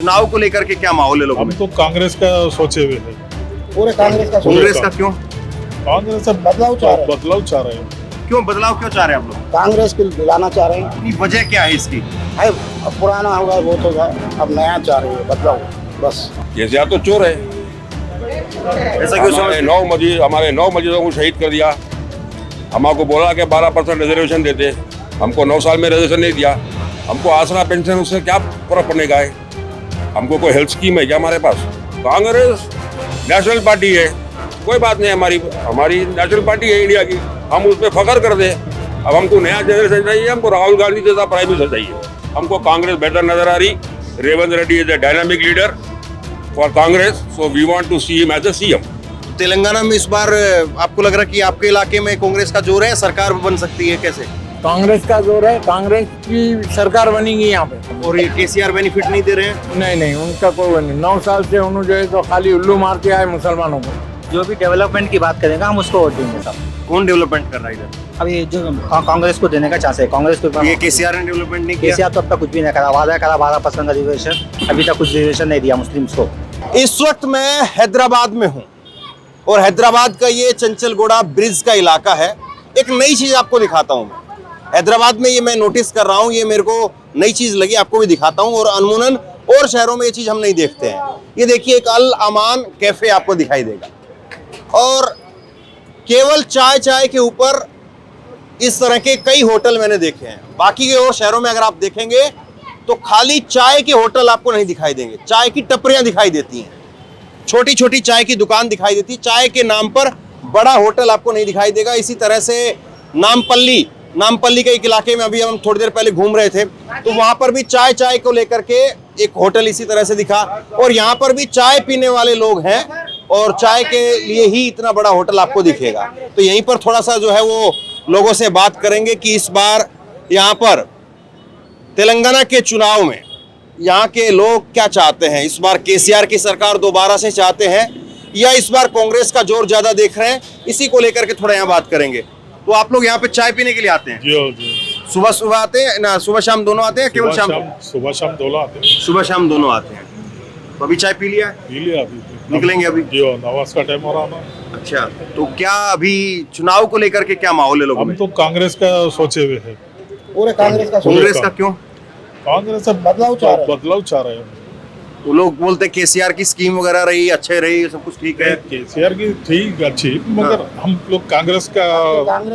चुनाव को लेकर के क्या माहौल है लोगों हम में? तो कांग्रेस का सोचे हुए हैं। पूरे कांग्रेस का कांग्रेस का क्यों? कांग्रेस से बदलाव चाह रहे हैं। बदलाव चाह रहे हैं। क्यों बदलाव क्यों चाह रहे हैं आप लोग? कांग्रेस को दिलाना चाह रहे हैं। अपनी वजह क्या है इसकी? भाई अब पुराना होगा वो तो है, अब नया चाह रहे हैं बदलाव बस। केसीआर तो चोर है। ऐसा क्यों समझते हैं? हमारे 9 मस्जिदों को शहीद कर दिया। हमको बोला कि 12% रिजर्वेशन देते, हमको 9 साल में रिजर्वेशन नहीं दिया। हमको आसरा पेंशन उससे क्या फर्क पड़ने का है? हमको कोई हेल्थ स्कीम है क्या हमारे पास? कांग्रेस नेशनल पार्टी है, कोई बात नहीं, हमारी नेशनल पार्टी है इंडिया की, हम उस पर फख्र कर दे। अब हमको नया जनरेशन चाहिए, हमको राहुल गांधी जैसा प्राइम मिनिस्टर चाहिए। हमको कांग्रेस बेटर नजर आ रही। Revanth Reddy is a dynamic leader for Congress, so we want to see him as a CM. Telangana में इस बार आपको लग रहा है कि आपके इलाके में कांग्रेस का जोर है, सरकार बन सकती है? कैसे? कांग्रेस का जोर है, कांग्रेस की सरकार बनेगी यहाँ पे। और ये केसीआर बेनिफिट नहीं दे रहे हैं? नहीं, उनका कोई वो नहीं। 9 साल से उन्होंने जो है तो खाली उल्लू मारते आए मुसलमानों को। जो भी डेवलपमेंट की बात करेंगे हम उसको वोट देंगे सब। कौन डेवलपमेंट कर रहा है इधर? अब ये जो कांग्रेस को देने का चांस है, कांग्रेस को ये केसीआर ने डेवलपमेंट नहीं किया? केसीआर तो अब तक कुछ भी नहीं करा। वादा करा 12% का रिजर्वेशन, अभी तक कुछ रिजर्वेशन नहीं दिया मुस्लिम्स को। इस वक्त मैं हैदराबाद में हूँ और हैदराबाद का ये चंचलगोड़ा ब्रिज का इलाका है। एक नई चीज आपको दिखाता हूँ। हैदराबाद में ये मैं नोटिस कर रहा हूँ, ये मेरे को नई चीज लगी, आपको भी दिखाता हूँ। और अनमुनन और शहरों में ये चीज हम नहीं देखते हैं। ये देखिए, एक अल अमान कैफे आपको दिखाई देगा और केवल चाय के ऊपर इस तरह के कई होटल मैंने देखे हैं। बाकी के और शहरों में अगर आप देखेंगे तो खाली चाय के होटल आपको नहीं दिखाई देंगे, चाय की टपरियां दिखाई देती हैं, छोटी छोटी चाय की दुकान दिखाई देती है। चाय के नाम पर बड़ा होटल आपको नहीं दिखाई देगा। इसी तरह से नामपल्ली के एक इलाके में अभी हम थोड़ी देर पहले घूम रहे थे, तो वहां पर भी चाय को लेकर के एक होटल इसी तरह से दिखा। और यहाँ पर भी चाय पीने वाले लोग हैं और चाय के लिए ही इतना बड़ा होटल आपको दिखेगा। तो यहीं पर थोड़ा सा जो है वो लोगों से बात करेंगे कि इस बार यहाँ पर तेलंगाना के चुनाव में यहाँ के लोग क्या चाहते हैं। इस बार केसीआर की सरकार दोबारा से चाहते हैं या इस बार कांग्रेस का जोर ज्यादा देख रहे हैं? इसी को लेकर के थोड़ा यहाँ बात करेंगे। तो आप लोग यहाँ पे चाय पीने के लिए आते हैं? जी। सुबह आते हैं ना? सुबह शाम दोनों आते हैं? केवल शाम? सुबह शाम दोनों आते हैं। सुबह शाम दोनों आते हैं। तो अभी चाय पी लिया है? पी लिया अभी। निकलेंगे अभी? जी, नवाज का टाइम हो रहा ना। अच्छा, तो क्या अभी चुनाव को लेकर के क्या माहौल है लोगों हम में? तो कांग्रेस का सोचे हुए हैं। पूरे कांग्रेस का कांग्रेस का क्यों? कांग्रेस से बदलाव चाह रहे हैं। बदलाव चाह रहे हैं। वो लोग बोलते हैं केसीआर की स्कीम वगैरह रही, अच्छे रही, सब कुछ ठीक है। केसीआर की ठीक अच्छी, मगर हम लोग कांग्रेस का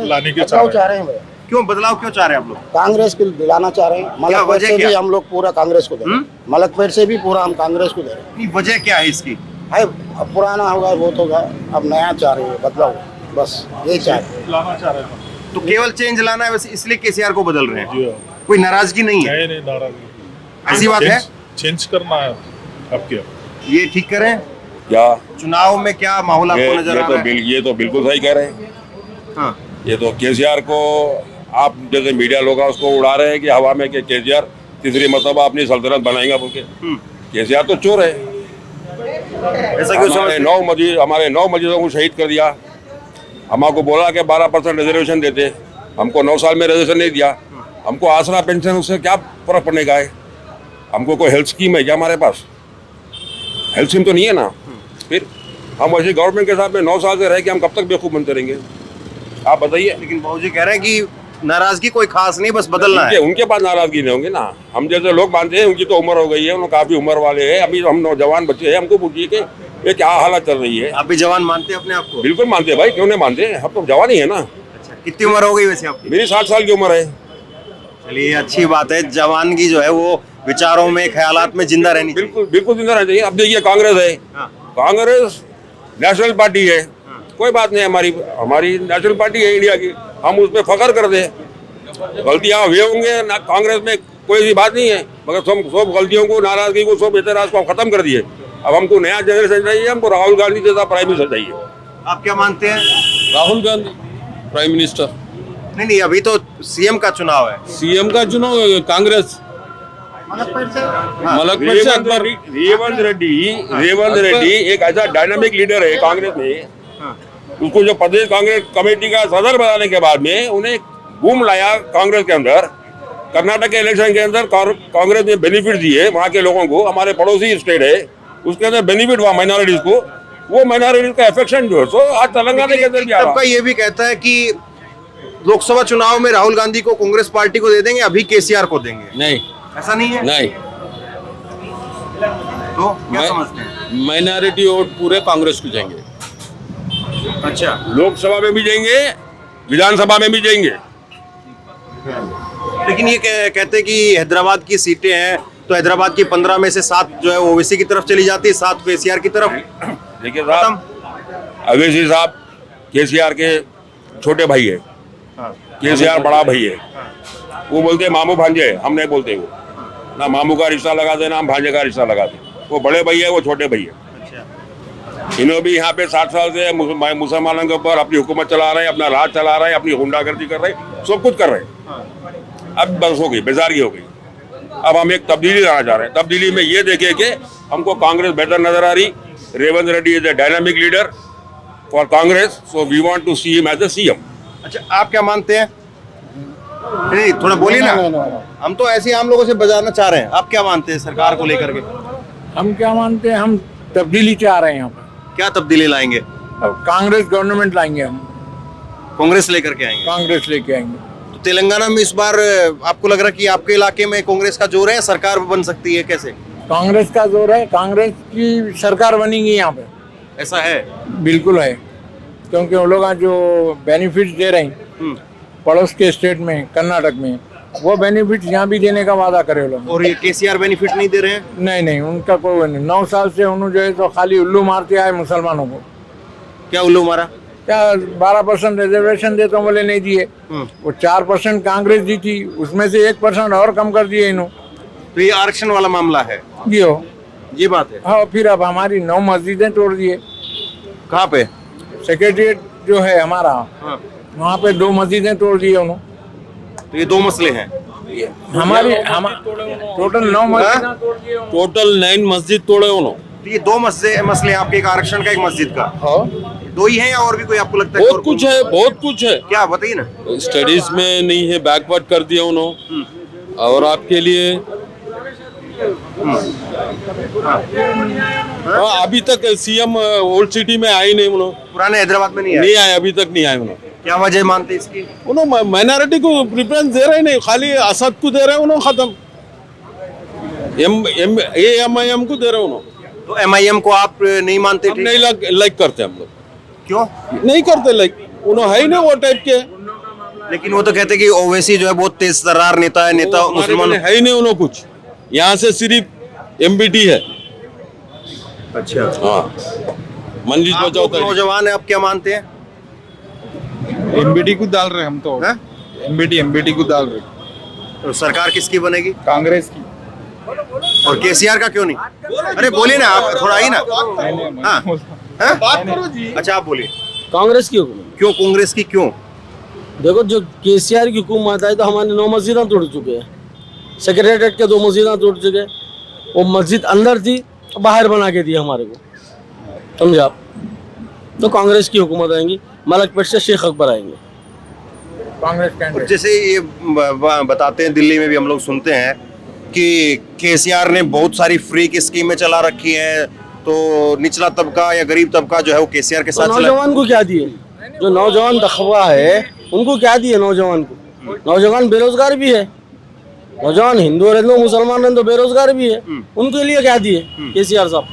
लाने के बदलाव चाह चाह रहे हैं भाई। क्यों बदलाव क्यों चाह रहे हैं आप लोग? कांग्रेस को दिलाना चाह रहे हैं। मलकपेट वजह से क्या? भी हम लोग पूरा कांग्रेस को दे रहे हैं। मलकपेट से भी पूरा हम कांग्रेस को दे रहे हैं। अपनी वजह क्या है इसकी? भाई अब पुराना होगा वो तो है, अब नया चाह रहे हैं बदलाव बस। ये चाह रहे हैं। लाना चाह रहे हैं। तो केवल चेंज लाना है वैसे, इसलिए केसीआर को बदल रहे हैं? जी, कोई नाराजगी नहीं है? नहीं नाराजगी। ऐसी बात है? चेंज करना है अब क्या? ये ठीक करें? क्या चुनाव में क्या माहौल आपको नजर आ रहा है? ये तो बिल्कुल सही कह रहे हैं। हाँ, ये तो केसीआर को आप जैसे मीडिया लोग हैं उसको उड़ा रहे हैं कि हवा में कि केसीआर तीसरी मरतबा अपनी सल्तनत बनाएगा बोल के। केसीआर तो चोर है। ऐसा क्यों समझते हैं? हमारे 9 मस्जिदों को शहीद कर दिया। हमको बोला कि 12% रिजर्वेशन देते, हमको 9 साल में रिजर्वेशन नहीं दिया। हमको आसरा पेंशन उससे क्या फर्क पड़ने का है? हमको कोई हेल्थ स्कीम है क्या हमारे पास? हेल्थ स्कीम तो नहीं है ना। फिर हम वैसे गवर्नमेंट के साथ में 9 साल से रह के हम कब तक बेवकूफ़ बनते रहेंगे? आप बताइए। लेकिन बाबूजी कह रहे हैं कि नाराजगी कोई खास नहीं, बस बदलना है। उनके पास नाराजगी नहीं होंगे ना। हम जैसे लोग मानते हैं, उनकी तो उम्र हो गई है, उन्होंने काफी उम्र वाले हैं, अभी हम नौजवान बच्चे हैं। हमको पूछिए कि ये क्या हालत चल रही है। आप भी जवान मानते हैं अपने आप को? बिल्कुल मानते हैं भाई, क्यों नहीं मानते? हम तो जवान ही है ना। अच्छा, कितनी उम्र हो गई वैसे आपकी? मेरी 60 साल की उम्र है। चलिए, अच्छी बात है। जवानगी जो है वो विचारों में, ख्यालात में जिंदा रहनी चाहिए। बिल्कुल जिंदा रहना चाहिए। अब देखिए, कांग्रेस है, हाँ। कांग्रेस नेशनल पार्टी है, कोई बात नहीं, हमारी नेशनल पार्टी है इंडिया की, हम उस पर फख्र कर दे। गलतियां हुए होंगे ना, कांग्रेस में कोई भी बात नहीं है, मगर सब गलतियों को, नाराजगी को, सब एतराज को खत्म कर दिए। अब हमको नया जनरेशन चाहिए, हमको राहुल गांधी जैसा प्राइम मिनिस्टर चाहिए। आप क्या मानते हैं? Rahul Gandhi prime minister. नहीं, अभी तो सीएम का चुनाव है। सीएम का चुनाव कांग्रेस मलकपेट से अकबर। रेवंत रेड्डी एक ऐसा डायनामिक लीडर है कांग्रेस में। उसको जो प्रदेश कांग्रेस कमेटी का सदर बनाने के बाद में उन्हें घूम लाया कांग्रेस के अंदर, कर्नाटक के इलेक्शन के अंदर कांग्रेस ने बेनिफिट दिए वहाँ के लोगों को, हमारे पड़ोसी स्टेट है उसके अंदर बेनिफिट हुआ माइनॉरिटीज को, वो माइनॉरिटीज का इफेक्शन जो है सो आज तेलंगाना के अंदर भी आ रहा तबका ये भी कहता है कि लोकसभा चुनाव में राहुल गांधी को कांग्रेस पार्टी को दे देंगे, अभी केसीआर को देंगे। नहीं ऐसा नहीं है? नहीं, तो क्या समझते हैं? माइनॉरिटी वोट पूरे कांग्रेस को जाएंगे। अच्छा, लोकसभा में भी जाएंगे, विधानसभा में भी जाएंगे। लेकिन ये कहते हैं कि हैदराबाद की सीटें हैं तो हैदराबाद की 15 में से 7 जो है ओवैसी की तरफ चली जाती है, 7 केसीआर की तरफ। देखिए साहब, अवैसी साहब केसीआर के छोटे भाई है, केसीआर बड़ा भाई है। वो बोलते हैं मामू भांजे, हम नहीं बोलते वो, ना मामू का रिश्ता लगा दे ना हम भांजे का रिश्ता लगा दे। वो बड़े भाई है, वो छोटे भाई है। इन्होंने भी यहाँ पे 60 साल से मुसलमानों के ऊपर अपनी हुकूमत चला रहे हैं, अपना राज चला रहे हैं, अपनी गुंडागर्दी कर रहे हैं, सब कुछ कर रहे हैं। अब बस हो गई, बेजारी हो गई। अब हम एक तब्दीली लाना चाह रहे हैं। तब्दीली में ये देखे कि हमको कांग्रेस बेहतर नजर आ रही। Revanth Reddy is a dynamic leader for Congress, so we want to see him as a CM. अच्छा, आप क्या मानते हैं? नहीं, थोड़ा बोलिए ना। हम तो ऐसे आम लोगों से बजाना चाह रहे हैं, आप क्या मानते हैं सरकार को लेकर के? हम क्या मानते हैं, हम तब्दीली चाह रहे हैं यहाँ पर। क्या तब्दीली लाएंगे? अब कांग्रेस गवर्नमेंट लाएंगे, हम कांग्रेस लेकर के आएंगे। कांग्रेस लेके आएंगे। तो तेलंगाना में इस बार आपको लग रहा है कि आपके इलाके में कांग्रेस का जोर है, सरकार बन सकती है? कैसे? कांग्रेस का जोर है, कांग्रेस की सरकार बनेगी यहाँ पे, ऐसा है? बिल्कुल है। क्योंकि वो लोग जो बेनिफिट दे रहे हैं पड़ोस के स्टेट में, कर्नाटक में, वो बेनिफिट यहाँ भी देने का वादा करे वो लोग। और ये केसीआर बेनिफिट नहीं दे रहे हैं? नहीं नहीं, उनका कोई नहीं। 9 साल से उन्होंने जो है तो खाली उल्लू मारते आए मुसलमानों को। क्या उल्लू मारा? क्या 12% रिजर्वेशन देते बोले नहीं दिए। वो 4% कांग्रेस दी थी, उसमें से 1% और कम कर दिए इन्होंने। तो ये आरक्षण वाला मामला है? ये हो, ये बात है। हाँ। फिर अब हमारी 9 मस्जिदें तोड़ दिए। कहाँ पे? सेक्रेटरिएट जो है हमारा, वहाँ पे 2 मस्जिदें तोड़ दिए उन्होंने। तो ये 2 मसले हैं हमारी टोटल 9 मस्जिदें तोड़ दिए उन्होंने। टोटल 9 मस्जिद तोड़े उन्होंने। तो ये 2 मसले हैं आपके, एक आरक्षण का, एक मस्जिद का। हाँ, 2 ही है या और भी कोई आपको लगता है? बहुत कुछ है, बहुत कुछ है। क्या बताइए ना। स्टडीज में नहीं है, बैकवर्ड कर दिया उन्होंने। और आपके लिए हाँ, अभी तक सीएम ओल्ड सिटी में आए नहीं उन्होंने, पुराने हैदराबाद में नहीं नहीं है? आए, अभी तक नहीं आए उन्होंने। क्या वजह मानते हैं इसकी? उन्होंने माइनॉरिटी को प्रेफरेंस दे रहे नहीं, खाली असद को दे रहे उन्होंने, खत्म। एमआईएम को दे रहे उन्होंने। तो एमआईएम को आप नहीं मानते? हम नहीं लाइक करते हम लोग, क्यों? नहीं करते लाइक। उन्होंने है ही नहीं वो टाइप के। लेकिन वो तो कहते हैं कि ओवैसी जो है बहुत तेज तर्रार नेता है, नेता मुसलमान है ही नहीं उन्होंने कुछ। यहाँ से सिर्फ एमबीटी है। अच्छा, हाँ, मंजिल आप बचाओ लोग नौजवान है, आप क्या मानते हैं? एमबीटी को डाल रहे हम तो। हैं? एमबीटी को डाल रहे, तो सरकार किसकी बनेगी? कांग्रेस की। और केसीआर का क्यों नहीं? अरे बोलिए ना, आप थोड़ा आई ना। हाँ? हैं? बात करो जी। अच्छा, आप बोलिए। कांग्रेस की हुकूमत। क्यों कांग्रेस की? क्यों? देखो, जो केसीआर की हुकूमत आई तो हमारे 9 मस्जिदें तोड़ चुके हैं। सेक्रेटरीट के 2 मस्जिदें तोड़ चुके हैं। वो मस्जिद अंदर थी, बाहर बना के दी हमारे को, समझा। तो कांग्रेस की हुकूमत आएंगी, मलकपेट से शेख अकबर आएंगे, कांग्रेस और कैंडिडेट। जैसे ये बताते हैं, दिल्ली में भी हम लोग सुनते हैं कि केसीआर ने बहुत सारी फ्री की स्कीमें चला रखी हैं, तो निचला तबका या गरीब तबका जो है वो केसीआर के तो साथ चला। नौजवान को क्या दिए? जो नौजवान दखवा है उनको क्या दिए? नौजवान को, नौजवान बेरोजगार भी है। नौजवान हिंदू रहे दो, मुसलमान रहे दो, बेरोजगार भी है। उनके लिए क्या दिए केसीआर साहब?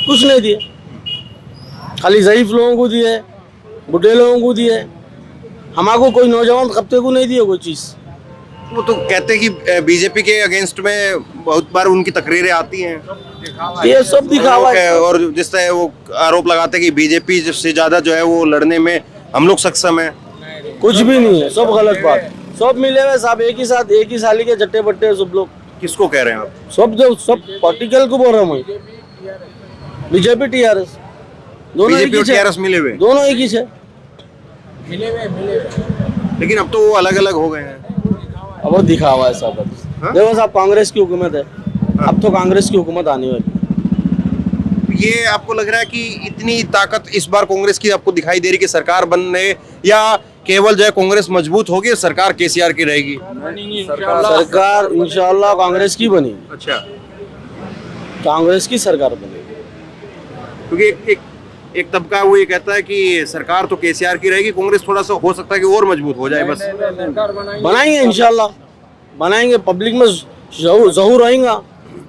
कुछ नहीं दिए। खाली ज़ईफ लोगों को दिए, बुढ़े लोगों को दिए। हमारे कोई नौजवान तबके को नहीं दिए कोई चीज़। वो तो कहते हैं कि बीजेपी के अगेंस्ट में बहुत बार उनकी तकरीरें आती हैं, ये सब दिखावा है। और जिस तरह वो आरोप लगाते हैं कि बीजेपी से ज्यादा जो है वो लड़ने में हम लोग सक्षम है। कुछ भी नहीं है, सब गलत बात। सब मिले हुए साहब, एक ही साथ, एक ही साली के चट्टे बट्टे सब लोग। किसको कह रहे हैं आप? सब जो सब पार्टिकल को बोल रहा हूँ मैं। बीजेपी टीआरएस दोनों एक बीजेपी ही और है, टीआरएस मिले हुए, दोनों एक ही है। लेकिन अब तो वो अलग अलग हो गए हैं। अब वो दिखावा है साहब। देखो साहब, कांग्रेस की हुकूमत है, अब तो कांग्रेस की हुकूमत आने वाली। ये आपको लग रहा है कि इतनी ताकत इस बार कांग्रेस की आपको दिखाई दे रही कि सरकार बनने, या केवल जो है कांग्रेस मजबूत होगी, सरकार केसीआर की रहेगी? सरकार इंशाल्लाह कांग्रेस की बनेगी, अच्छा, कांग्रेस की सरकार बनेगी। क्योंकि एक तबका वो ये कहता है कि सरकार तो केसीआर की रहेगी, कांग्रेस थोड़ा सा हो सकता है कि और मजबूत हो जाए। बस बनाएंगे इंशाल्लाह, बनाएंगे, पब्लिक में जहूर रहेगा।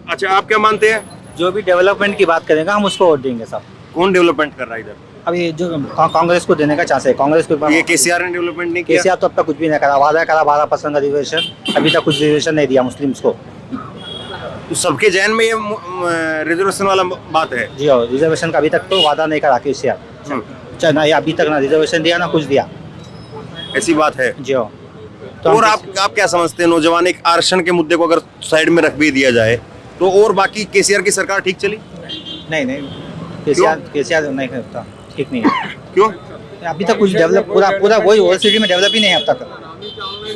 अच्छा, आप क्या मानते हैं? जो भी डेवलपमेंट की बात करेगा हम उसको वोट देंगे साहब। कौन डेवलपमेंट कर रहा है इधर? अभी जो कांग्रेस को देने का चांस है, कांग्रेस को ये केसीआर ने डेवलपमेंट नहीं किया? केसीआर तो अब तक कुछ भी नहीं करा, वादा करा 12% का रिजर्वेशन, अभी तक कुछ रिजर्वेशन नहीं दिया मुस्लिम्स को। तो सबके जहन में ये रिजर्वेशन वाला बात है? जी हाँ, रिजर्वेशन का अभी तक तो वादा नहीं करा केसीआर, चाहे ना अभी तक ना रिजर्वेशन दिया ना कुछ दिया। ऐसी बात है। जी हाँ। और आप क्या समझते हैं, नौजवान एक आरक्षण के मुद्दे को अगर साइड में रख भी दिया जाए तो और बाकी केसीआर की सरकार ठीक चली? नहीं, केसीआर नहीं करता, ठीक नहीं है। क्यों? अभी तक कुछ डेवलप पूरा वही होल सिटी में डेवलप ही नहीं है अब तक।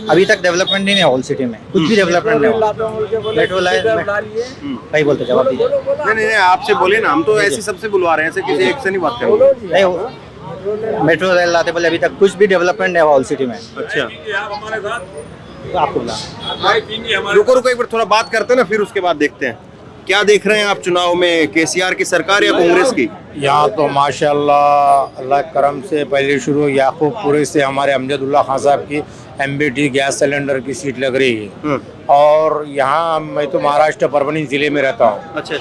अभी तक डेवलपमेंट नहीं है होल सिटी में, कुछ भी डेवलपमेंट नहीं है। मेट्रो लाइन कहीं बोलते जवाब दीजिए। नहीं, आपसे बोले ना, हम तो ऐसे सबसे बुलवा रहे हैं, ऐसे किसी एक से नहीं बात कर रहे। नहीं, मेट्रो रेल लाते बोले अभी तक कुछ भी डेवलपमेंट नहीं है होल सिटी में। अच्छा, तो आपको बुला रुको एक बार थोड़ा बात करते हैं ना, फिर उसके बाद देखते हैं क्या देख रहे हैं आप चुनाव में, केसीआर की सरकार या कांग्रेस की? यहाँ तो माशाल्लाह अल्लाह करम से पहले शुरू याकूबपुरी से हमारे अमजदुल्ला खान साहब की एमबीटी गैस सिलेंडर की सीट लग रही है। और यहाँ मैं तो महाराष्ट्र परभनी जिले में रहता हूँ। अच्छा।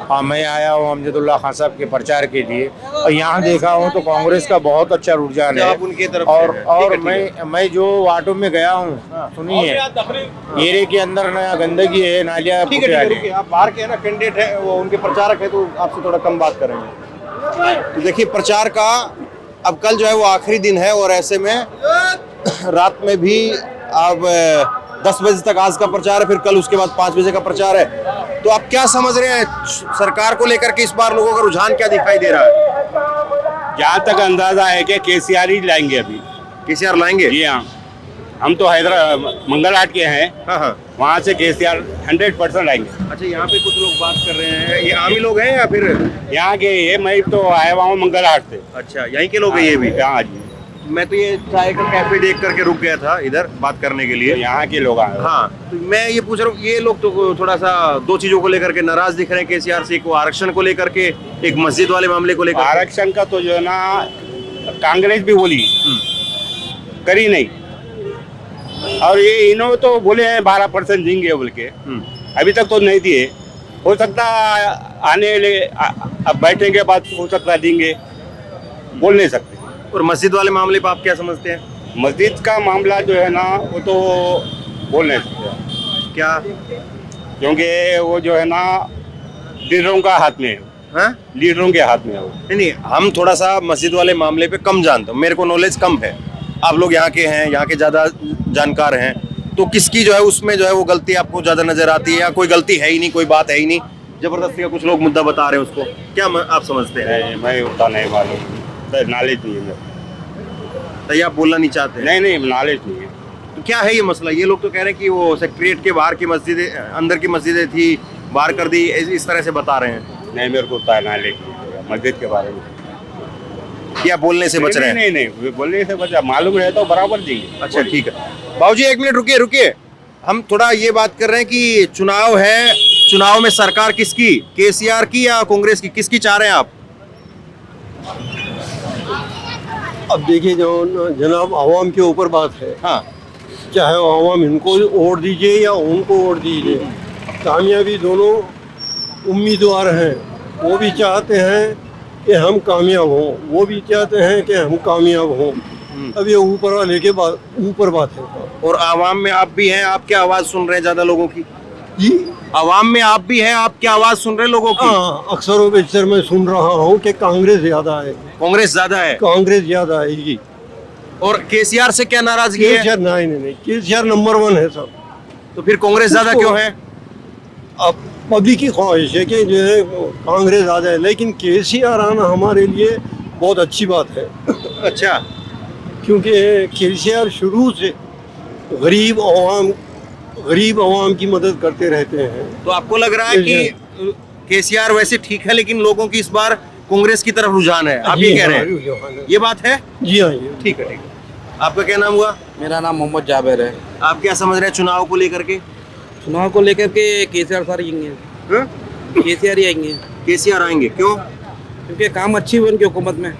हाँ, मैं आया हूँ अमजदुल्ला खान साहब के प्रचार के लिए और यहाँ देखा हूँ तो कांग्रेस का बहुत अच्छा रुझान है। आप उनके तरफ और मैं जो वार्डों में गया हूँ, सुनिए, एरिया के अंदर नया गंदगी है, नालियाँ फूटे वाली है। आप बाहर के ना कैंडिडेट है, वो उनके प्रचारक है, तो आपसे थोड़ा कम बात करेंगे। तो देखिए, प्रचार का अब कल जो है वो आखिरी दिन है और ऐसे में रात में भी अब 10 बजे तक आज का प्रचार है, फिर कल उसके बाद 5 बजे का प्रचार है। तो आप क्या समझ रहे हैं सरकार को लेकर के इस बार लोगों का रुझान क्या दिखाई दे रहा है? जहाँ तक अंदाजा है कि केसीआर ही लाएंगे अभी। केसीआर लाएंगे? जी हाँ, हम तो हैदराबाद मंगलहाट के हैं। हाँ। वहाँ से केसीआर 100% लाएंगे। अच्छा, यहाँ पे कुछ लोग बात कर रहे हैं, ये आमी लोग हैं या फिर यहाँ के? ये मैं तो आया हुआ हूँ मंगलहाट से। अच्छा, यहीं के लोग हैं ये भी? हाँ जी, मैं तो ये चाय का कैफे देख करके रुक गया था इधर बात करने के लिए। यहाँ के लोग आए। हाँ, तो मैं ये पूछ रहा हूँ, ये लोग तो थोड़ा सा दो चीजों को लेकर के नाराज दिख रहे हैं केसीआर से, एक वो आरक्षण को लेकर के, एक मस्जिद वाले मामले को लेकर। आरक्षण का तो जो है ना कांग्रेस भी बोली, करी नहीं, और ये इन्होंने तो बोले हैं 12% देंगे बोल के, अभी तक तो नहीं दिए। हो सकता आने अब बैठने के बाद हो सकता देंगे, बोल नहीं सकते। और मस्जिद वाले मामले पर आप क्या समझते हैं? मस्जिद का मामला जो है ना वो तो बोल नहीं सकते। क्या? क्योंकि वो जो है ना लीडरों का हाथ में है। हाँ? लीडरों के हाथ में है वो। नहीं, हम थोड़ा सा मस्जिद वाले मामले पे कम जानते हैं, मेरे को नॉलेज कम है। आप लोग यहाँ के हैं, यहाँ के ज़्यादा जानकार हैं, तो किसकी जो है उसमें जो है वो गलती आपको ज़्यादा नज़र आती है, या कोई गलती है ही नहीं, कोई बात है ही नहीं, जबरदस्ती का कुछ लोग मुद्दा बता रहे हैं उसको, क्या आप समझते हैं? मैं उतना नहीं मालूम, नॉलेज नहीं है मेरे। तो ये आप बोलना नहीं चाहते? नहीं, नॉलेज नहीं है। तो क्या है ये मसला? ये लोग तो कह रहे हैं कि वो सेक्रेटरीट के बाहर की मस्जिदें, अंदर की मस्जिदें थी, बाहर कर दी, इस तरह से बता रहे हैं। नहीं, मेरे को उतना नॉलेज नहीं है मस्जिद के बारे में। क्या बोलने से बच रहे हैं? नहीं, बोलने से बचा, मालूम रहता तो बराबर देंगे। अच्छा, ठीक है बाबूजी, एक मिनट रुकिए। हम थोड़ा ये बात कर रहे हैं कि चुनाव है, चुनाव में सरकार किसकी, केसीआर की या कांग्रेस की, किसकी चाह रहे हैं आप? अब देखिए, जो जनाब आवाम के ऊपर बात है। हाँ, चाहे आवाम इनको वोट दीजिए या उनको वोट दीजिए, कामयाबी दोनों उम्मीदवार हैं। वो भी चाहते हैं कि हम कामयाब हों, वो भी चाहते हैं कि हम कामयाब हों। अब ये ऊपर वाले के ऊपर बात है। और आवाम में आप भी हैं, आप क्या आवाज सुन रहे हैं ज्यादा लोगों की? जी, आवाम में आप भी हैं, आप क्या आवाज सुन रहे हैं लोगों की? हाँ, अक्सर व बेशतर मैं सुन रहा हूँ कि कांग्रेस ज्यादा है, कांग्रेस ज्यादा है, कांग्रेस ज्यादा आएगी। और केसीआर से क्या नाराजगी है? केसीआर नहीं, केसीआर नंबर 1 है सब। तो फिर कांग्रेस ज्यादा क्यों है? अब पब्लिक की ख्वाहिश है कि जो है कांग्रेस आ जाए, लेकिन केसीआर आना हमारे लिए बहुत अच्छी बात है। अच्छा, क्योंकि केसीआर शुरू से गरीब आवाम की मदद करते रहते हैं। तो आपको लग रहा है कि केसीआर वैसे ठीक है, लेकिन लोगों की इस बार कांग्रेस की तरफ रुझान है, आप ये कह रहे हैं? ये बात है? जी हाँ, ठीक है। आपका क्या नाम हुआ? मेरा नाम मोहम्मद जाबिर है। आप क्या समझ रहे हैं चुनाव को लेकर के? चुनाव को लेकर के केसीआर सर आएंगे, केसीआर ही आएंगे, केसीआर आएंगे, क्यों? क्योंकि काम अच्छी हुई उनकी हुकूमत में।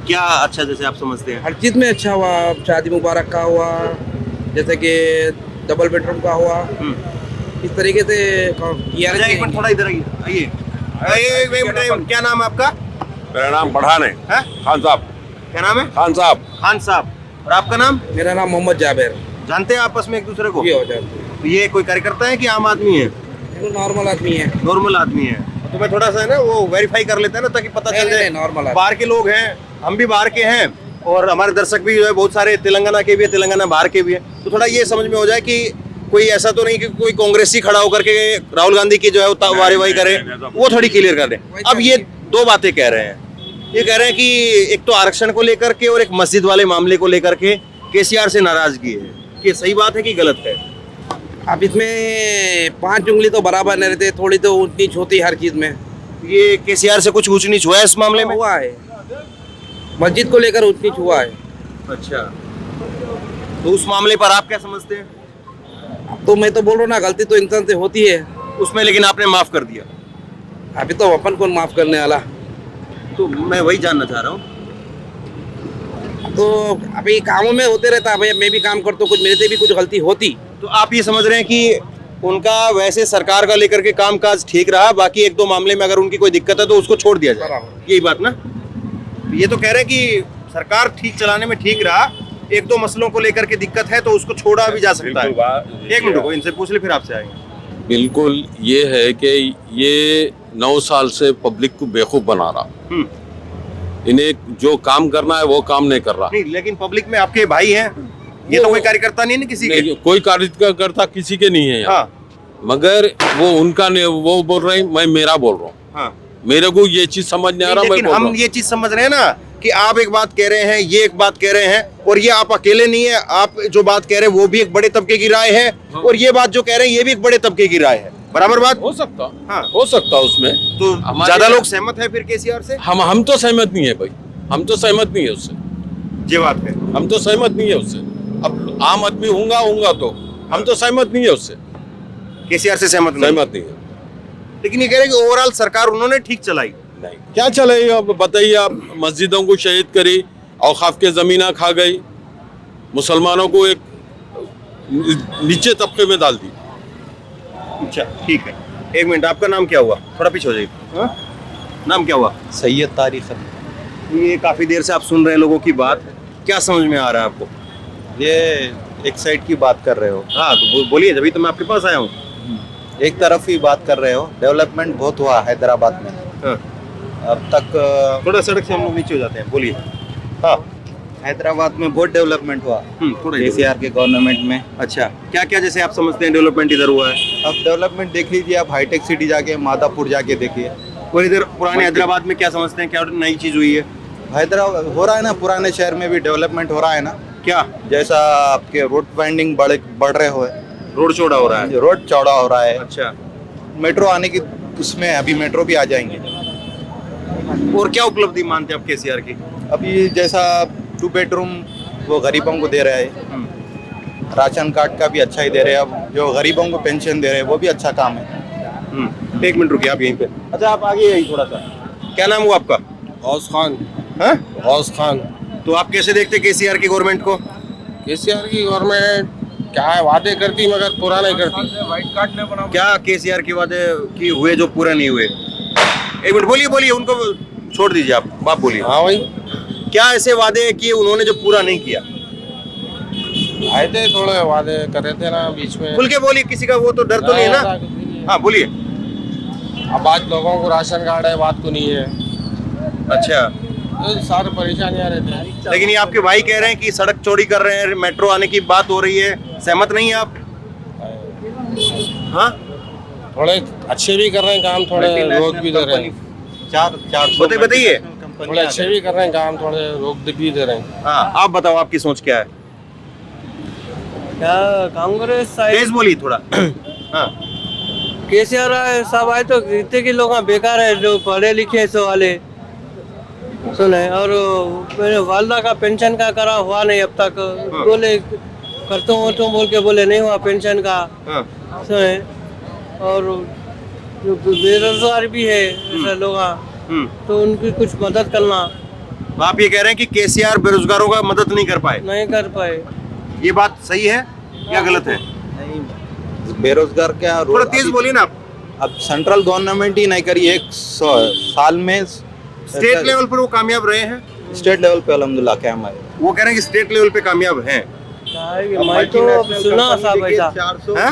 क्या अच्छा जैसे आप समझते हैं? हर चीज़ में अच्छा हुआ, शादी मुबारक का हुआ, जैसे कि डबल बेडरूम का हुआ, इस तरीके से किया। अच्छा, एक मिनट थोड़ा इधर आइए, आइए एक मिनट, क्या नाम है आपका? मेरा नाम पठान है। हैं? खान साहब। क्या नाम है? खान साहब। खान साहब। और आपका नाम? मेरा नाम मोहम्मद जाबिर। जानते हैं आपस में एक दूसरे को? ये हो जाता तो ये कोई कार्यकर्ता है कि आम आदमी है? है, नॉर्मल आदमी है। नॉर्मल आदमी है। तो मैं थोड़ा सा है ना वो वेरीफाई कर लेते हैं ना, ताकि पता चल जाए। नॉर्मल है। बाहर के लोग हैं, हम भी बाहर के हैं, और हमारे दर्शक भी जो है बहुत सारे तेलंगाना के भी है, तेलंगाना बाहर के भी है। तो थोड़ा ये समझ में हो जाए कि कोई ऐसा तो नहीं कि कोई कांग्रेसी खड़ा होकर के राहुल गांधी की जो है वारेवाही करे, वो थोड़ी क्लियर कर दें। अब ये दो बातें कह रहे हैं, ये कह रहे हैं कि एक तो आरक्षण को लेकर के और एक मस्जिद वाले मामले को लेकर के केसीआर से नाराजगी है। ये सही बात है कि गलत है? अब इसमें 5 उंगली तो बराबर नहीं रहते, थोड़ी तो ऊंच नीच होती है हर चीज़ में। ये केसीआर से कुछ ऊंच नीच हुआ है इस मामले में? हुआ है, मस्जिद को लेकर ऊंच नीच हुआ है। अच्छा, तो उस मामले पर आप क्या समझते हैं? तो मैं तो बोल रहा हूँ ना, गलती तो इंसान से होती है उसमें, लेकिन आपने माफ कर दिया। अभी तो अपन कौन माफ करने वाला। तो मैं वही जानना चाह रहा हूँ। तो अभी कामों में होते रहता, भाई मैं भी काम करता हूँ, कुछ मेरे से भी कुछ गलती होती। तो आप ये समझ रहे हैं कि उनका वैसे सरकार का लेकर के कामकाज ठीक रहा, बाकी एक दो मामले में अगर उनकी कोई दिक्कत है तो उसको छोड़ दिया जाए, यही बात ना? ये तो कह रहे हैं कि सरकार ठीक चलाने में ठीक रहा, एक दो मसलों को लेकर के दिक्कत है तो उसको छोड़ा भी जा सकता है। एक मिनट रुको, इनसे पूछ ले फिर आपसे आएंगे। बिल्कुल ये है कि ये 9 साल से पब्लिक को बेवकूफ बना रहा। इन्हें जो काम करना है वो काम नहीं कर रहा। नहीं, लेकिन पब्लिक में आपके भाई हैं, ये तो कोई कार्यकर्ता नहीं है किसी के? कोई कार्यकर्ता किसी के नहीं है यहाँ। हाँ। मगर वो उनका नहीं, वो बोल रहे हैं, मैं मेरा बोल रहा हूँ। हाँ। मेरे को ये चीज समझ नहीं आ रहा। लेकिन हम ये चीज समझ रहे हैं ना कि आप एक बात कह रहे हैं, ये एक बात कह रहे हैं, और ये आप अकेले नहीं है। आप जो बात कह रहे हैं वो भी एक बड़े तबके की राय है, और ये बात जो कह रहे हैं ये भी एक बड़े तबके की राय है। बराबर बात हो सकता। हाँ, हो सकता उसमें। तो ज्यादा लोग सहमत है फिर केसीआर से? हम तो सहमत नहीं है भाई, हम तो सहमत नहीं है उससे। ये बात है, हम तो सहमत नहीं है उससे। अब आम आदमी होऊंगा तो हम तो सहमत नहीं है उससे। केसीआर से सहमत नहीं है। लेकिन ये कह रहे हैं कि ओवरऑल सरकार उन्होंने ठीक चलाई। नहीं, क्या चलाई? अब बताइए आप, मस्जिदों को शहीद करी, औकाफ के जमीना खा गई, मुसलमानों को एक नीचे तबके में डाल दी। अच्छा ठीक है, एक मिनट, आपका नाम क्या हुआ? थोड़ा पीछे हो जाइए। नाम क्या हुआ? सैयद तारिक। ये काफी देर से आप सुन रहे हैं लोगों की बात, क्या समझ में आ रहा है आपको? ये एक साइड की बात कर रहे हो। हाँ तो बोलिए, जब तो मैं आपके पास आया हूँ। एक तरफ ही बात कर रहे हो। डेवलपमेंट बहुत हुआ हैदराबाद में। हाँ। अब तक थोड़ा सड़क से हम लोग नीचे हो जाते हैं, बोलिए। हाँ, हैदराबाद में बहुत डेवलपमेंट हुआ थोड़ा केसीआर के गवर्नमेंट में। अच्छा, क्या क्या जैसे आप समझते हैं डेवलपमेंट इधर हुआ है? अब डेवलपमेंट देख लीजिए, आप हाईटेक सिटी जाके, मादापुर जाके देखिए। और इधर पुराने हैदराबाद में क्या समझते हैं, क्या नई चीज हुई है? हैदराबाद हो रहा है ना, पुराने शहर में भी डेवलपमेंट हो रहा है ना। क्या? जैसा आपके रोड वाइंडिंग बढ़ रहे हो, रोड चौड़ा हो रहा है। रोड चौड़ा हो रहा है। अच्छा, मेट्रो आने की उसमें, अभी मेट्रो भी आ जाएंगे। और क्या उपलब्धि मानते हैं आप केसीआर की? अभी जैसा 2 बेडरूम वो गरीबों को दे रहा है, राशन कार्ड का भी अच्छा ही दे रहे हैं। अब जो गरीबों को पेंशन दे रहे हैं वो भी अच्छा काम है। एक मिनट रुकिए आप यहीं पे। अच्छा, आप आगे यही थोड़ा सा। क्या नाम हुआ आपका? गौस खान। हाँ? गौस खान। तो आप कैसे देखते केसीआर की गवर्नमेंट को? केसीआर की गवर्नमेंट क्या है, वादे करती मगर पूरा नहीं करती। क्या केसीआर के वादे की हुए जो पूरा नहीं हुए? एक मिनट, बोलिए, उनको छोड़ दीजिए, आप बोलिए। हाँ भाई, क्या ऐसे वादे किए उन्होंने जो पूरा नहीं किया? आए थे, थोड़े वादे कर रहे थे ना बीच में। खुल के बोलिए, किसी का वो तो डर तो नहीं है ना? हाँ बोलिए। अब आज लोगों को राशन कार्ड है, बात तो नहीं है। अच्छा, तो सारे परेशानियां रहती हैं। लेकिन ये आपके भाई कह रहे हैं कि सड़क चौड़ी कर रहे हैं, मेट्रो आने की बात हो रही है, सहमत नहीं है आप? हाँ, थोड़े अच्छे भी कर रहे हैं काम, थोड़े रोक भी दे रहे हैं। 400 बताइए। थोड़े अच्छे भी कर रहे हैं काम, थोड़े रोक भी दे रहे हैं। हाँ, आप बताओ, आपकी सोच क्या है? क्या कांग्रेस तेज बोलिए थोड़ा। हाँ, केसीआर सब आए तो जितने के लोग बेकार है, जो पढ़े लिखे सो वाले सुने। और मेरे वालदा का पेंशन का करा हुआ नहीं अब तक, बोले करता हूँ तो बोल के बोले नहीं हुआ पेंशन का, सुने। और जो बेरोजगार भी है ऐसे लोग, तो उनकी कुछ मदद करना। आप ये कह रहे हैं कि केसीआर बेरोजगारों का मदद नहीं कर पाए? नहीं कर पाए। ये बात सही है या गलत है? बेरोजगार क्या थोड़ा तेज बोलिए ना आप। अब सेंट्रल गवर्नमेंट ही नहीं करी, एक साल में स्टेट लेवल पर वो कामयाब रहे हैं? स्टेट लेवल पे अल्हम्दुलिल्लाह क्या हमारे वो कह रहे हैं कि स्टेट लेवल पे कामयाब हैं। मैं तो सुना साहब ऐसा,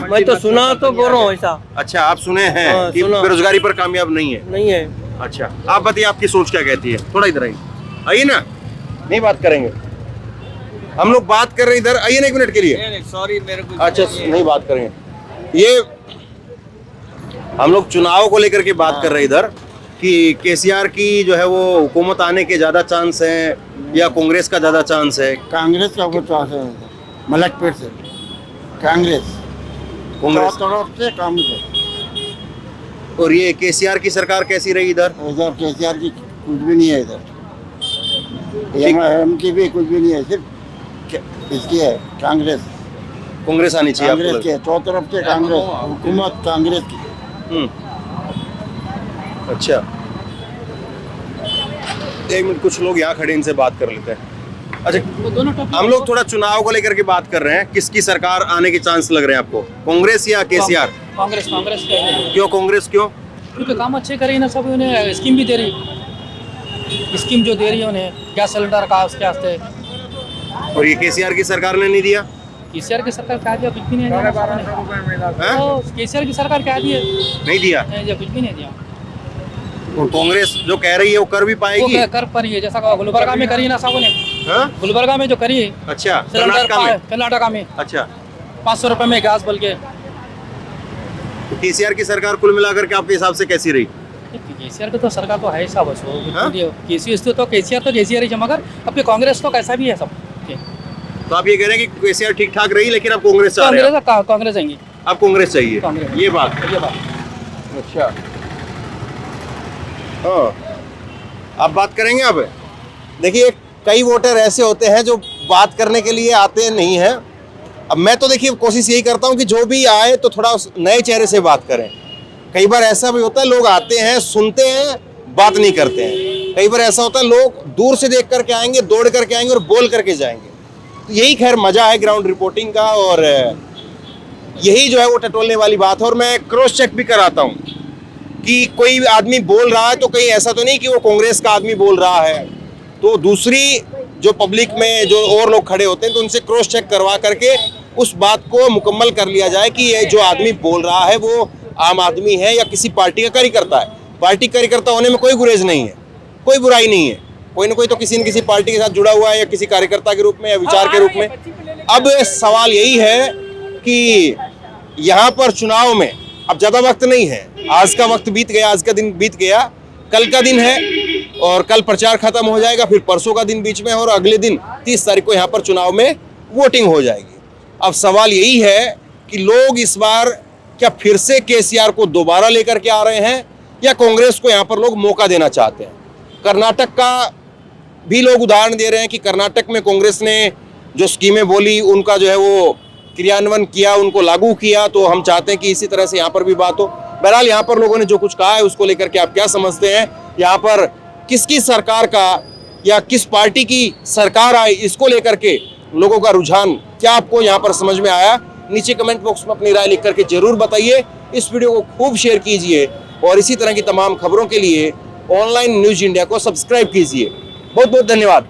मैं तो सुना तो बोल रहा हूँ ऐसा। अच्छा, आप सुने हैं हाँ, कि सुना। बेरोजगारी पर कामयाब नहीं है? नहीं है। अच्छा, आप बताइए आपकी सोच क्या कहती है? थोड़ा इधर आइए, आइए ना, नहीं बात करेंगे हम लोग, बात कर रहे हैं इधर, आइए ना एक मिनट के लिए। सॉरी मेरे को। अच्छा, नहीं बात करेंगे। ये हम लोग चुनाव को लेकर के बात कर रहे हैं इधर कि केसीआर की जो है वो हुकूमत आने के ज्यादा चांस है या कांग्रेस का ज्यादा चांस है? कांग्रेस का वो चांस है, मलकपेट से कांग्रेस, कांग्रेस तरफ से कांग्रेस। और ये केसीआर की सरकार कैसी रही इधर? इधर केसीआर की कुछ भी नहीं है, इधर की भी कुछ भी नहीं है, सिर्फ इसकी है कांग्रेस। कांग्रेस आनी चाहिए कांग्रेस आपको? की चौतरफ से कांग्रेस, हुकूमत कांग्रेस की। अच्छा, एक मिनट, कुछ लोग यहाँ खड़े, इनसे बात कर लेते हैं। अच्छा, हम लोग थोड़ा चुनाव को लेकर के बात कर रहे हैं, किसकी सरकार आने के चांस लग रहे हैं आपको, कांग्रेस या केसीआर? कांग्रेस। कांग्रेस क्यों कांग्रेस, क्यों? क्योंकि काम अच्छे कर रही है ना, सब उन्हें स्कीम भी दे रही, स्कीम जो दे रही है उन्हें गैस सिलेंडर का उसके वास्ते। और ये केसीआर की सरकार ने नहीं दिया? केसीआर की सरकार क्या दिया? कुछ भी नहीं दिया। केसीआर की सरकार क्या दिए? नहीं दिया, कुछ भी नहीं दिया। तो कांग्रेस जो कह रही है वो कर भी पाएगी? वो कर पा रही है, जैसा गुलबर्गा में करी है ना सब ने। गुलबर्गा में जो करी है। अच्छा, कर्नाटका में। अच्छा, 500 रुपए में गैस बल्कि। तो केसीआर की सरकार कुल मिलाकर के आपके हिसाब से कैसी रही? केसीआर की तो सरकार तो है सब, केसीआर ही, मगर अब कांग्रेस तो कैसा भी है सब। तो आप ये कह रहे हैं कि केसीआर ठीक ठाक रही लेकिन अब कांग्रेस चाह रहे हैं? कांग्रेस आएंगी, अब कांग्रेस चाहिए, कांग्रेस। ये बात। अच्छा, हाँ, आप बात करेंगे? अब देखिए, कई वोटर ऐसे होते हैं जो बात करने के लिए आते नहीं हैं। अब मैं तो देखिए कोशिश यही करता हूं कि जो भी आए तो थोड़ा नए चेहरे से बात करें। कई बार ऐसा भी होता है लोग आते हैं, सुनते हैं, बात नहीं करते हैं। कई बार ऐसा होता है लोग दूर से देख करके आएंगे, दौड़ करके आएंगे और बोल करके जाएंगे। तो यही खैर मजा है ग्राउंड रिपोर्टिंग का, और यही जो है वो टटोलने वाली बात है। और मैं क्रॉस चेक भी कराता हूँ कि कोई आदमी बोल रहा है तो कहीं ऐसा तो नहीं कि वो कांग्रेस का आदमी बोल रहा है, तो दूसरी जो पब्लिक में जो और लोग खड़े होते हैं तो उनसे क्रॉस चेक करवा करके उस बात को मुकम्मल कर लिया जाए कि ये जो आदमी बोल रहा है वो आम आदमी है या किसी पार्टी का कार्यकर्ता है। पार्टी कार्यकर्ता होने में कोई गुरेज नहीं है, कोई बुराई नहीं है, कोई ना कोई तो किसी न किसी पार्टी के साथ जुड़ा हुआ है या किसी कार्यकर्ता के रूप में या विचार के रूप में। अब सवाल यही है कि यहाँ पर चुनाव में अब ज़्यादा वक्त नहीं है, आज का वक्त बीत गया, आज का दिन बीत गया, कल का दिन है और कल प्रचार खत्म हो जाएगा, फिर परसों का दिन बीच में और अगले दिन 30 तारीख को यहाँ पर चुनाव में वोटिंग हो जाएगी। अब सवाल यही है कि लोग इस बार क्या फिर से केसीआर को दोबारा लेकर के आ रहे हैं या कांग्रेस को यहाँ पर लोग मौका देना चाहते हैं। कर्नाटक का भी लोग उदाहरण दे रहे हैं कि कर्नाटक में कांग्रेस ने जो स्कीमें बोली उनका जो है वो क्रियान्वयन किया, उनको लागू किया, तो हम चाहते हैं कि इसी तरह से यहाँ पर भी बात हो। बहरहाल यहाँ पर लोगों ने जो कुछ कहा है उसको लेकर के आप क्या समझते हैं, यहाँ पर किसकी सरकार का या किस पार्टी की सरकार आई, इसको लेकर के लोगों का रुझान क्या आपको यहाँ पर समझ में आया, नीचे कमेंट बॉक्स में अपनी राय लिख करके जरूर बताइए। इस वीडियो को खूब शेयर कीजिए और इसी तरह की तमाम खबरों के लिए ऑनलाइन न्यूज इंडिया को सब्सक्राइब कीजिए। बहुत बहुत धन्यवाद।